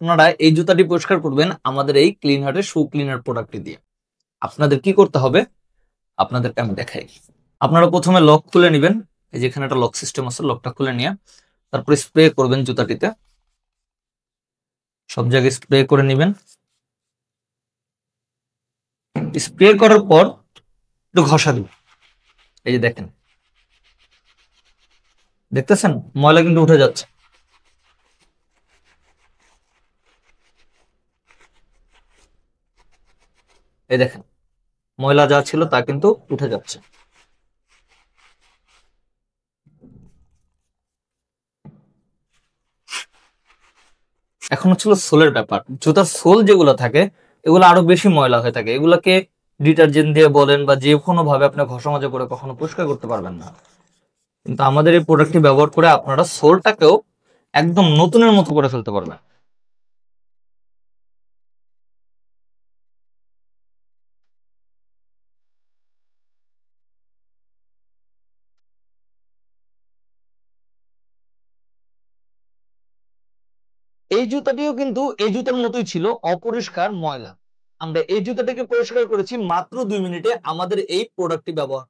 আপনারা এই জুতাটি পরিষ্কার করবেন আমাদের এই ক্লিন হার্টের শু ক্লিনার প্রোডাক্টটি দিয়ে। আপনাদের কি করতে হবে আপনাদেরকে আমি দেখাই। আপনারা প্রথমে লক খুলে নেবেন, এই যে এখানে একটা লক সিস্টেম আছে, লকটা খুলে নিয়ে তারপরে স্প্রে করবেন জুতাটিতে, সব জায়গায় স্প্রে করে নেবেন। স্প্রে করার পর একটু ঘষা দিবেন। এই যে দেখেন, দেখতেছেন ময়লা কিন্তু উঠে যাচ্ছে। এই দেখেন ময়লা যা ছিল তা কিন্তু উঠে যাচ্ছে। এখন হচ্ছিল সোলের ব্যাপার। জুতার সোল যেগুলো থাকে এগুলো আরো বেশি ময়লা হয়ে থাকে, এগুলাকে ডিটারজেন্ট দিয়ে বলেন বা যে কোনো ভাবে আপনি ঘষা মাজা করে কখনো পরিষ্কার করতে পারবেন না। কিন্তু আমাদের এই প্রোডাক্টটি ব্যবহার করে আপনারা সোলটাকেও একদম নতুনের মতো করে ফেলতে পারবেন। এই জুতাটিও কিন্তু এই জুতার মতোই ছিল, অপরিষ্কার ময়লা। আমরা এই জুতাটাকে পরিষ্কার করেছি মাত্র 2 মিনিটে আমাদের এই প্রোডাক্টটি ব্যবহার